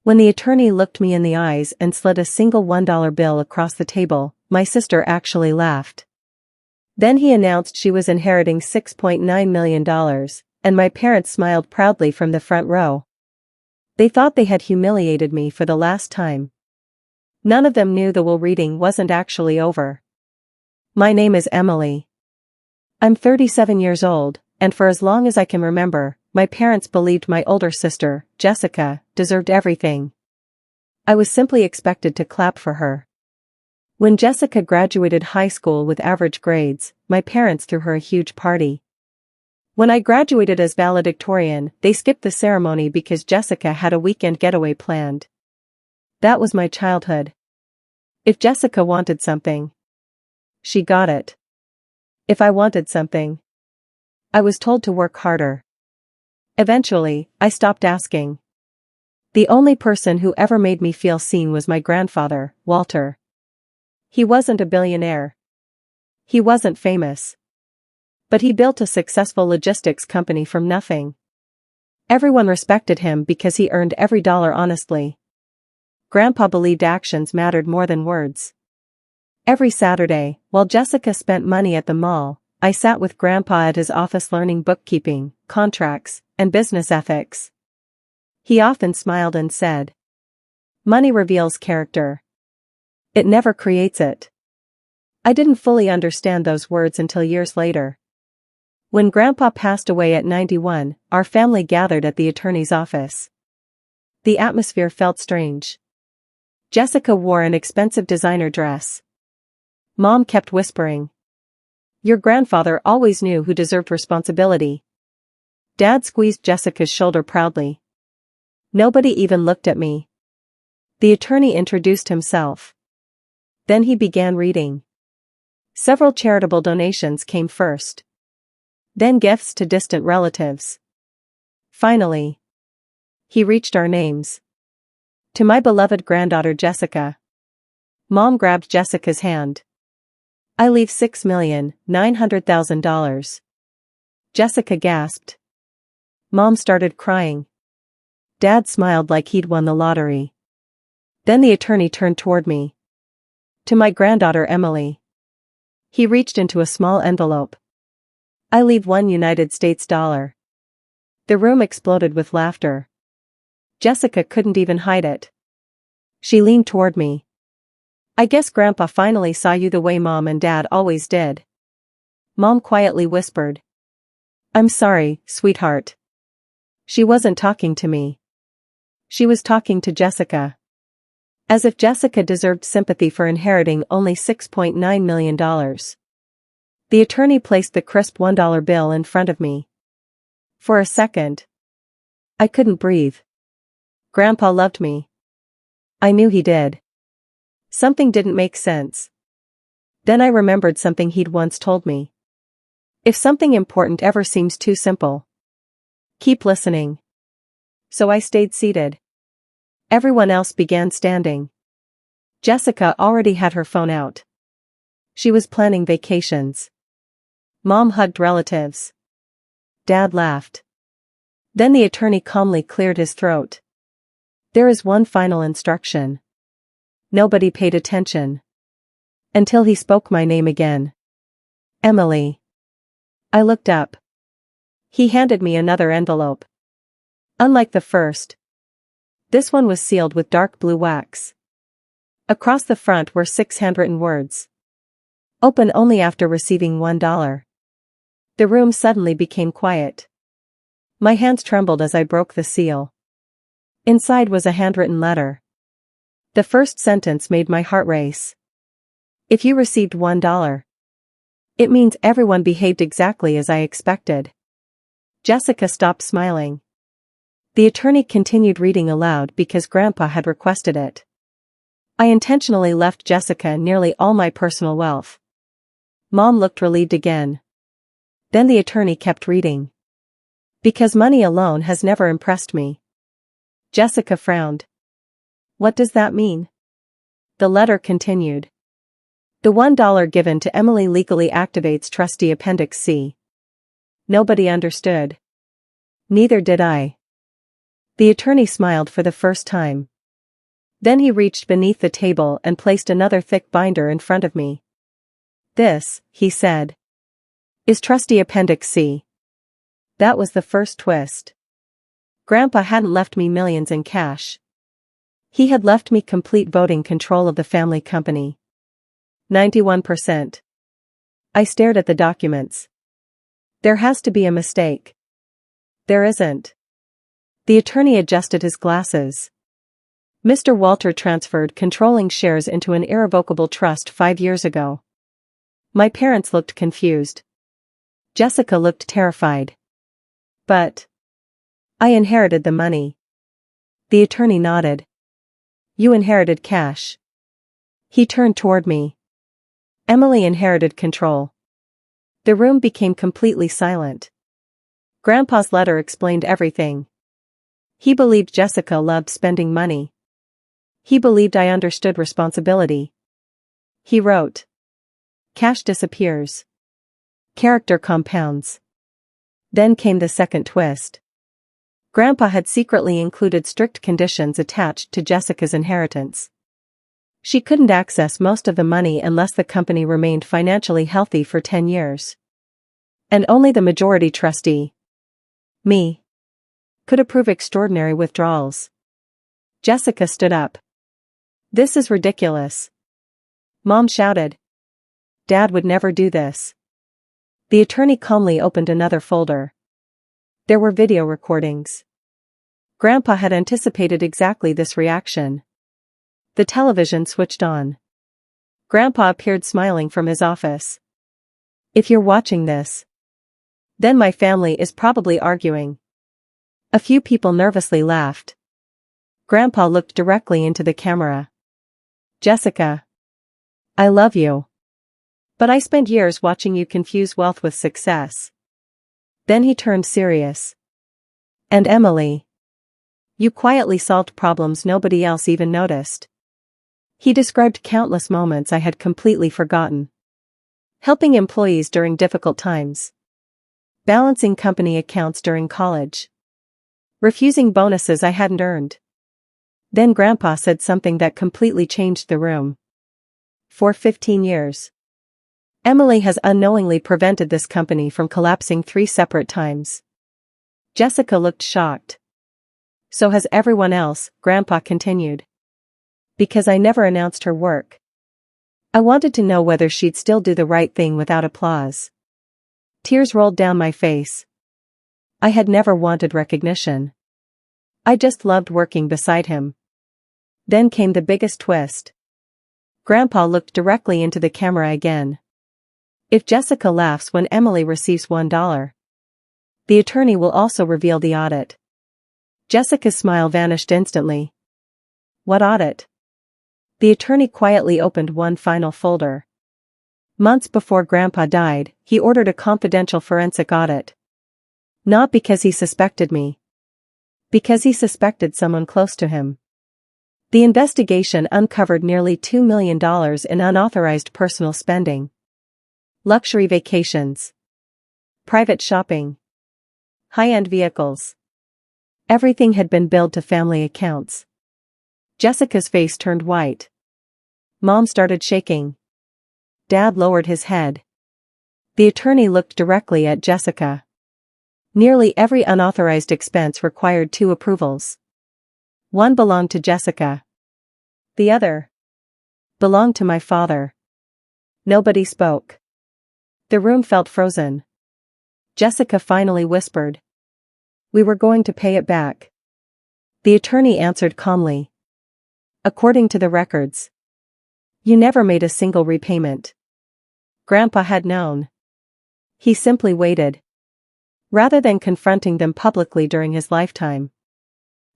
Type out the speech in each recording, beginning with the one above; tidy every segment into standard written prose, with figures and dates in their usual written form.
When the attorney looked me in the eyes and slid a single $1 bill across the table, my sister actually laughed. Then he announced she was inheriting $6.9 million, and my parents smiled proudly from the front row. They thought they had humiliated me for the last time. None of them knew the will reading wasn't actually over. My name is Emily. I'm 37 years old, and for as long as I can remember, my parents believed my older sister, Jessica, deserved everything. I was simply expected to clap for her. When Jessica graduated high school with average grades, my parents threw her a huge party. When I graduated as valedictorian, they skipped the ceremony because Jessica had a weekend getaway planned. That was my childhood. If Jessica wanted something, she got it. If I wanted something, I was told to work harder. Eventually, I stopped asking. The only person who ever made me feel seen was my grandfather, Walter. He wasn't a billionaire. He wasn't famous. But he built a successful logistics company from nothing. Everyone respected him because he earned every dollar honestly. Grandpa believed actions mattered more than words. Every Saturday, while Jessica spent money at the mall, I sat with Grandpa at his office learning bookkeeping, contracts, and business ethics. He often smiled and said, "Money reveals character. It never creates it." I didn't fully understand those words until years later. When Grandpa passed away at 91, our family gathered at the attorney's office. The atmosphere felt strange. Jessica wore an expensive designer dress. Mom kept whispering, "Your grandfather always knew who deserved responsibility." Dad squeezed Jessica's shoulder proudly. Nobody even looked at me. The attorney introduced himself. Then he began reading. Several charitable donations came first. Then gifts to distant relatives. Finally, he reached our names. To my beloved granddaughter Jessica. Mom grabbed Jessica's hand. "I leave $6,900,000. Jessica gasped. Mom started crying. Dad smiled like he'd won the lottery. Then the attorney turned toward me. To my granddaughter Emily. He reached into a small envelope. "I leave $1 US. The room exploded with laughter. Jessica couldn't even hide it. She leaned toward me. "I guess Grandpa finally saw you the way Mom and Dad always did." Mom quietly whispered, "I'm sorry, sweetheart." She wasn't talking to me. She was talking to Jessica. As if Jessica deserved sympathy for inheriting only $6.9 million. The attorney placed the crisp $1 bill in front of me. For a second, I couldn't breathe. Grandpa loved me. I knew he did. Something didn't make sense. Then I remembered something he'd once told me. If something important ever seems too simple, keep listening. So I stayed seated. Everyone else began standing. Jessica already had her phone out. She was planning vacations. Mom hugged relatives. Dad laughed. Then the attorney calmly cleared his throat. "There is one final instruction." Nobody paid attention. Until he spoke my name again. "Emily." I looked up. He handed me another envelope. Unlike the first, this one was sealed with dark blue wax. Across the front were 6 handwritten words. "Open only after receiving $1." The room suddenly became quiet. My hands trembled as I broke the seal. Inside was a handwritten letter. The first sentence made my heart race. "If you received $1, it means everyone behaved exactly as I expected." Jessica stopped smiling. The attorney continued reading aloud because Grandpa had requested it. "I intentionally left Jessica nearly all my personal wealth." Mom looked relieved again. Then the attorney kept reading. "Because money alone has never impressed me." Jessica frowned. "What does that mean?" The letter continued. "The $1 given to Emily legally activates Trustee Appendix C." Nobody understood. Neither did I. The attorney smiled for the first time. Then he reached beneath the table and placed another thick binder in front of me. "This," he said, "is trustee Appendix C." That was the first twist. Grandpa hadn't left me millions in cash. He had left me complete voting control of the family company. 91%. I stared at the documents. There has to be a mistake. There isn't. The attorney adjusted his glasses. Mr. Walter transferred controlling shares into an irrevocable trust 5 years ago. My parents looked confused. Jessica looked terrified. But I inherited the money. The attorney nodded. You inherited cash. He turned toward me. Emily inherited control. The room became completely silent. Grandpa's letter explained everything. He believed Jessica loved spending money. He believed I understood responsibility. He wrote, "Cash disappears. Character compounds." Then came the second twist. Grandpa had secretly included strict conditions attached to Jessica's inheritance. She couldn't access most of the money unless the company remained financially healthy for 10 years. And only the majority trustee, me, could approve extraordinary withdrawals. Jessica stood up. "This is ridiculous." Mom shouted. "Dad would never do this." The attorney calmly opened another folder. There were video recordings. Grandpa had anticipated exactly this reaction. The television switched on. Grandpa appeared smiling from his office. "If you're watching this, then my family is probably arguing." A few people nervously laughed. Grandpa looked directly into the camera. "Jessica, I love you. But I spent years watching you confuse wealth with success." Then he turned serious. "And Emily, you quietly solved problems nobody else even noticed." He described countless moments I had completely forgotten. Helping employees during difficult times. Balancing company accounts during college. Refusing bonuses I hadn't earned. Then Grandpa said something that completely changed the room. For 15 years. Emily has unknowingly prevented this company from collapsing 3 separate times. Jessica looked shocked. "So has everyone else," Grandpa continued. "Because I never announced her work. I wanted to know whether she'd still do the right thing without applause." Tears rolled down my face. I had never wanted recognition. I just loved working beside him. Then came the biggest twist. Grandpa looked directly into the camera again. "If Jessica laughs when Emily receives $1, the attorney will also reveal the audit." Jessica's smile vanished instantly. "What audit?" The attorney quietly opened one final folder. Months before Grandpa died, he ordered a confidential forensic audit. Not because he suspected me. Because he suspected someone close to him. The investigation uncovered nearly $2 million in unauthorized personal spending. Luxury vacations. Private shopping. High-end vehicles. Everything had been billed to family accounts. Jessica's face turned white. Mom started shaking. Dad lowered his head. The attorney looked directly at Jessica. Nearly every unauthorized expense required 2 approvals. One belonged to Jessica. The other belonged to my father. Nobody spoke. The room felt frozen. Jessica finally whispered. "We were going to pay it back." The attorney answered calmly. "According to the records, you never made a single repayment." Grandpa had known. He simply waited. Rather than confronting them publicly during his lifetime,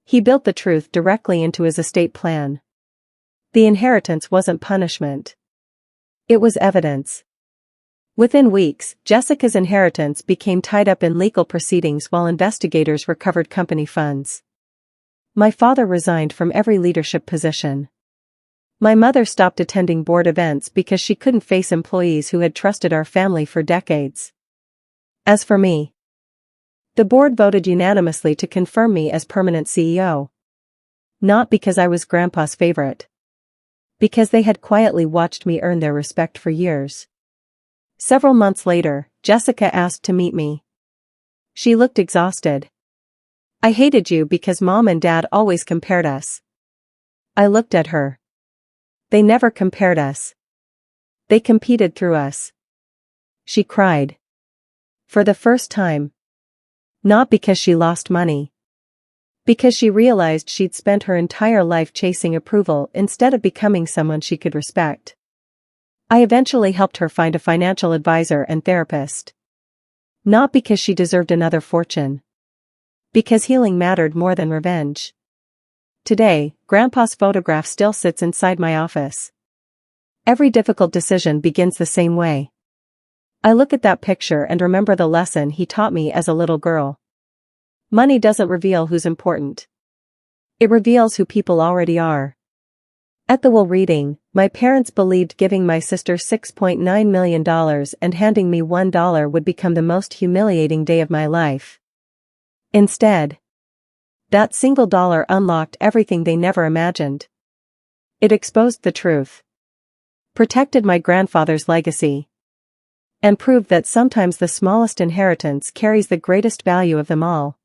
he built the truth directly into his estate plan. The inheritance wasn't punishment. It was evidence. Within weeks, Jessica's inheritance became tied up in legal proceedings while investigators recovered company funds. My father resigned from every leadership position. My mother stopped attending board events because she couldn't face employees who had trusted our family for decades. As for me, the board voted unanimously to confirm me as permanent CEO. Not because I was Grandpa's favorite. Because they had quietly watched me earn their respect for years. Several months later, Jessica asked to meet me. She looked exhausted. I hated you because Mom and Dad always compared us. I looked at her. They never compared us. They competed through us. She cried. For the first time. Not because she lost money. Because she realized she'd spent her entire life chasing approval instead of becoming someone she could respect. I eventually helped her find a financial advisor and therapist. Not because she deserved another fortune. Because healing mattered more than revenge. Today, Grandpa's photograph still sits inside my office. Every difficult decision begins the same way. I look at that picture and remember the lesson he taught me as a little girl. Money doesn't reveal who's important. It reveals who people already are. At the will reading, my parents believed giving my sister $6.9 million and handing me $1 would become the most humiliating day of my life. Instead, that single dollar unlocked everything they never imagined. It exposed the truth, protected my grandfather's legacy, and proved that sometimes the smallest inheritance carries the greatest value of them all.